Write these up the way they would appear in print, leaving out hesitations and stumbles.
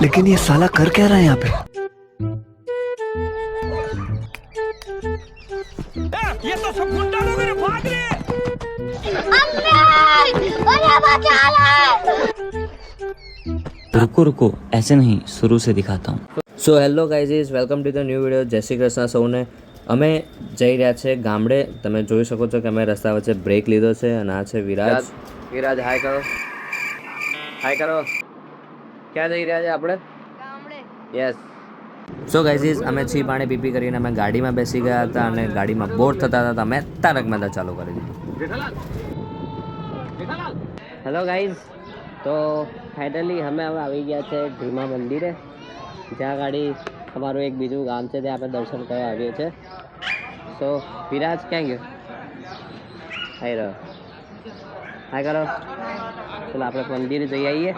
लेकिन ये साला कर क्या रहा है यहाँ पे? ये तो सब गुंडा लोग हैं, भाग रहे हैं। रुको रुको, ऐसे नहीं, शुरू से दिखाता हूँ. So hello guys, welcome to the new video. જય શ્રી કૃષ્ણ સૌને. અમે જઈ રહ્યા છે ગામડે. તમે જોઈ શકો છો કે અમે રસ્તા વચ્ચે બ્રેક લીધો છે અને આ છે વિરાજ. વિરાજ હાય કરો, હાય કરો. ક્યાં જઈ રહ્યા છે આપણે? ગામડે. યસ. સો ગાઈઝ, અમે છી પાણી પીપી કરીને અમે ગાડીમાં બેસી ગયા હતા અને ગાડીમાં બોર થતા હતા. અમે તારક મહેતા ચાલુ કરી દીધું. હેલો ગાઈઝ, તો ફાઇનલી અમે હવે આવી ગયા છે ભીમા મંદિરે, જ્યાં ગાડી અમારું એક બીજું ગામ છે ત્યાં આપણે દર્શન કરવા આવીએ છીએ. સો વિરાજ ક્યાં ગયો? હાય રહ્યો, હાય કરો. ચાલો આપણે મંદિરે જઈ આવીએ.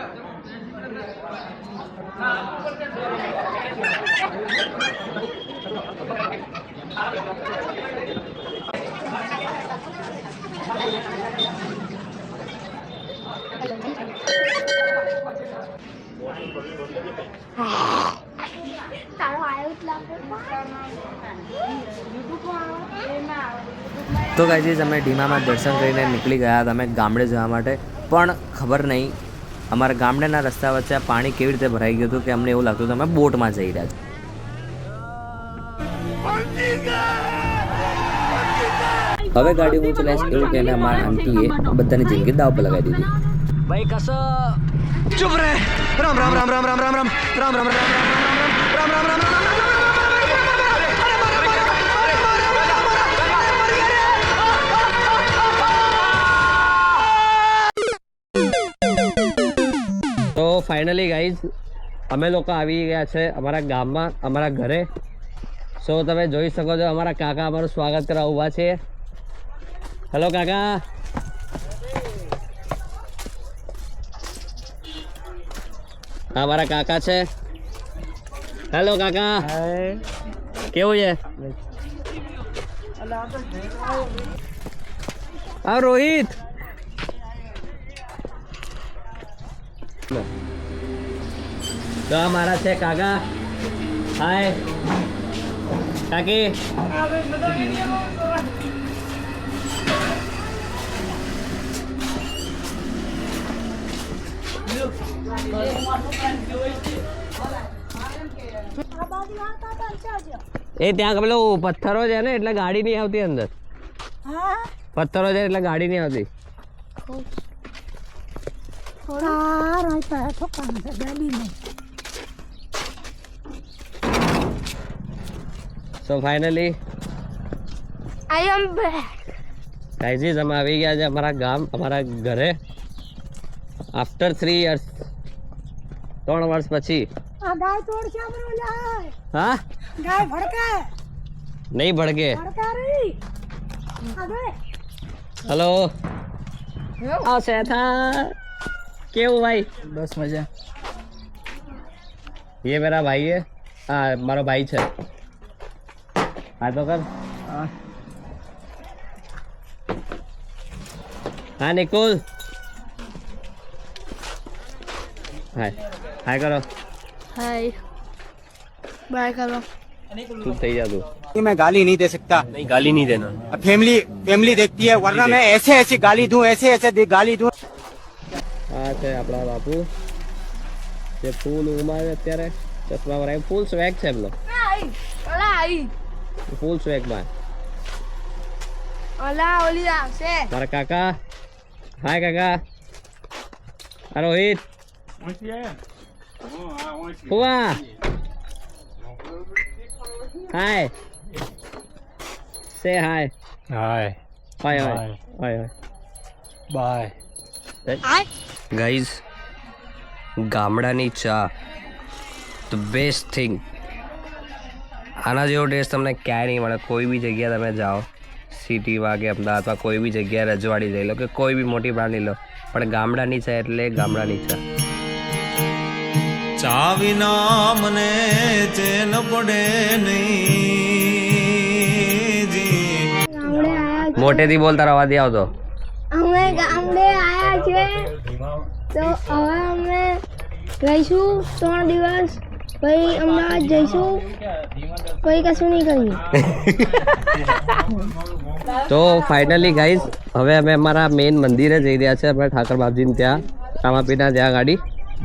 તો ગાઈઝ, અમે ઢીમામાં દર્શન કરીને નીકળી ગયા હતા અમે ગામડે જવા માટે. પણ ખબર નહીં, અમારા ગામડેના રસ્તા વચ્ચે આ પાણી કેવી રીતે ભરાઈ ગયું હતું કે અમને એવું લાગતું હતું અમે બોટમાં જઈ રહ્યા છીએ. હવે ગાડી હું ચલાવીશ એવું કહીને અમારા આંટીએ બધાની જિંદગી દાવ પર લગાવી દીધી. ભાઈ કશો चुप रहे. राम राम राम राम राम राम राम राम राम राम राम राम राम राम. તો ફાઇનલી ગાઈઝ, અમે લોકો આવી ગયા છે અમારા ગામમાં, અમારા ઘરે. સો તમે જોઈ શકો છો અમારા કાકા અમારું સ્વાગત કરવા ઊભા છે. હેલો કાકા. હા, મારા કાકા છે. હેલો કાકા, કેવું છે? હા રોહિત. તો આ મારા છે કાકા. હાય કાકી. એ ત્યાં પેલો પથ્થરો છે ને એટલે ગાડી નહીં આવતી અંદર. પથ્થરો છે એટલે ગાડી નહીં આવતી. સો ફાઇનલી આઈ એમ બેક. ગાઈઝ, અમે આવી ગયા છે અમારા ગામ, અમારા ઘરે. આફ્ટર 3 years, 3 વર્ષ પછી. આ ગાય તોડ છે મને. હા, ગાય ભડકે નહીં ભડકે. ભડકારી આગળ. હેલો. આ સેઠા કેવું ભાઈ? बस मजा. ये मेरा भाई है. हाँ, मारो भाई છે. હા તો કર. હા નિકુલ. હાય હાય કરો. हाय बाय करो. चुप થઈ જા તું. मैं गाली नहीं दे सकता. नहीं, गाली नहीं देना. फैमिली फैमिली देखती है, वरना मैं ऐसे ऐसी गाली दूं, ऐसे ऐसे गाली दूं. આ છે આપણા બાપુ જે ફૂલ ઉમાવે અત્યારે ચશ્મા વરાય. ફૂલ સ્વેગ છે એમનો. ઓલા આઈ ફૂલ સ્વેગ માં. ઓલા ઓલી આવશે. મારા કાકા. હાય કાકા. આ રોહિત. ફુવા. હાય. સે હાય. Hi. હાય હાય હાય. Bye. ગાઈઝ, ગામડાની ચા ધ બેસ્ટ થિંગ. આના જેવો ટેસ્ટ તમને ક્યાંય નહીં મળે. કોઈ બી જગ્યાએ તમે જાઓ, સિટીમાં કે અમદાવાદમાં કોઈ બી જગ્યાએ રજવાડી લઈ લો કે કોઈ બી મોટી બ્રાન્ડ લઈ લો, પણ ગામડાની ચા એટલે ગામડાની ચા. ચા વિના મને ચેન પડે નહીં જી. મોટેથી બોલ, તારો અવાજ નહીં આવતો. અમે ગામડે આયા છે તો હવે અમે રહીશું 3 દિવસ, પછી અમદાવાદ જઈશું, પછી કશું નહીં કરીએ. તો ફાઇનલી ગાઈઝ હવે અમે અમારા મેઇન મંદિરે જઈ રહ્યા છે, આપણે ઠાકર બાપજીને ત્યાં રામાપીના ત્યાં ગાડી,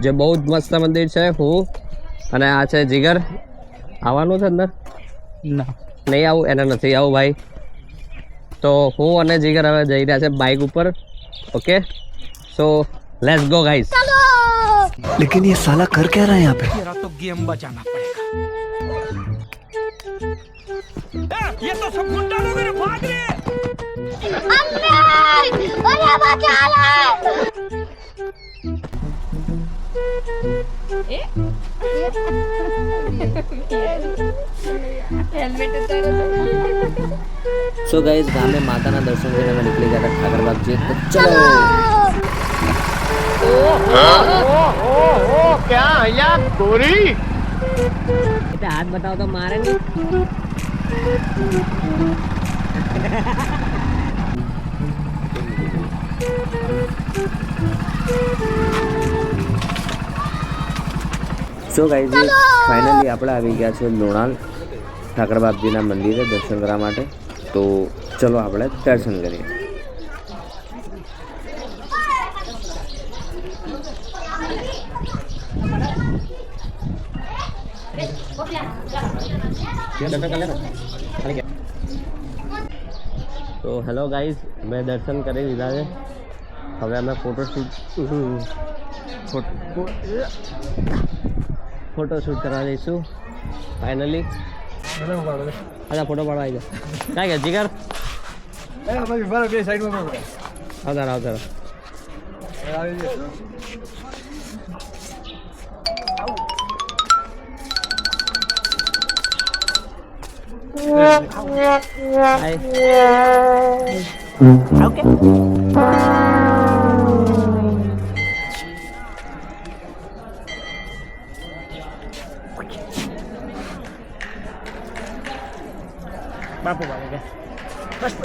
જે બહુ જ મસ્ત મંદિર છે. હું અને આ છે જીગર. આવવાનું છે અંદર? ના નહીં આવું, એને નથી આવું ભાઈ. તો હું અને જીગર હવે જઈ રહ્યા છે બાઇક ઉપર. Okay, so let's go guys. लेकिन ये साला कर क्या रहा है यहाँ पे? तेरा तो गेम बचाना पड़ेगा। ये तो सब गुंडा लोग हैं, भाग रहे हैं। સો ગાઈઝ ગામે માતાના દર્શન કરીને અમે નીકળી ગયા હતા ઠાકર બાપજી. તો ચલો. હાથ બતાવો તો મારે નહીં. સો ગાઈઝ ફાઇનલી આપણે આવી ગયા છે લોણાલ ઠાકર બાપજીના મંદિરે દર્શન કરવા માટે. તો ચલો આપણે દર્શન કરીએ. તો હેલો ગાઈઝ, મેં દર્શન કરી લીધા છે. હવે અમે ફોટોશૂટ કરવા જઈશું ફાઇનલી. અચ્છા, ફોટો પાડવા આવી ગયા. કાંઈ ગયા જીગર? આવતા.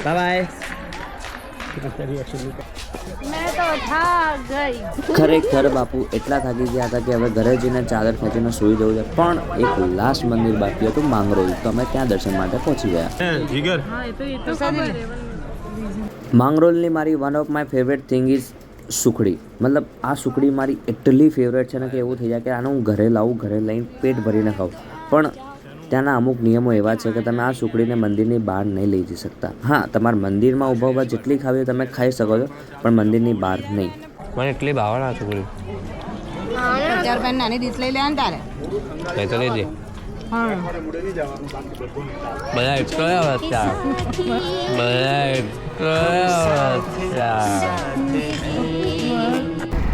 બાય. મેં તો થાક ગઈ. ખરેખર બાપુ એટલા થાકી ગયા હતા કે હવે ઘરે જઈને ચાદર ખેંચીને સૂઈ જવું છે. પણ એક લાસ્ટ મંદિર બાકી હતું, માંગરોળ. તો અમે ત્યાં દર્શન માટે પહોંચી ગયા. માંગરોળની મારી one of my favourite thing is sukhdi. મતલબ આ સુખડી મારી એટલી ફેવરેટ છે ને કે એવું થઈ જાય કે આને હું ઘરે લાવું, ઘરે લઈને પેટ ભરીને ખાઉં. પણ ત્યાંના અમુક નિયમો એવા છે કે તમે આ સુખડીને મંદિરની બહાર નહીં લઈ જઈ શકતા. હા, તમારા મંદિરમાં ઊભા ઊભા જેટલી ખાવી તમે ખાઈ શકો છો, પણ મંદિરની બહાર નહીં. મને એટલી ભાવે ના સુખડી. 4 નાની ડીશ લઈ લેવાની તારે. કઈ તો લેજે. બધા એટલો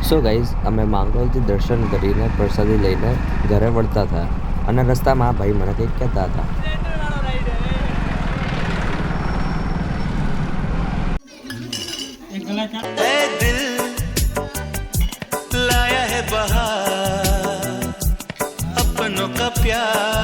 સો ગાઈઝ અમે માંગરોળથી દર્શન કરીને પ્રસાદી લઈને ઘરે વળતા હતા અને રસ્તામાં ભાઈ મને કંઈક કહેતા હતા. ए दिल लाया है बहार अपनों का प्यार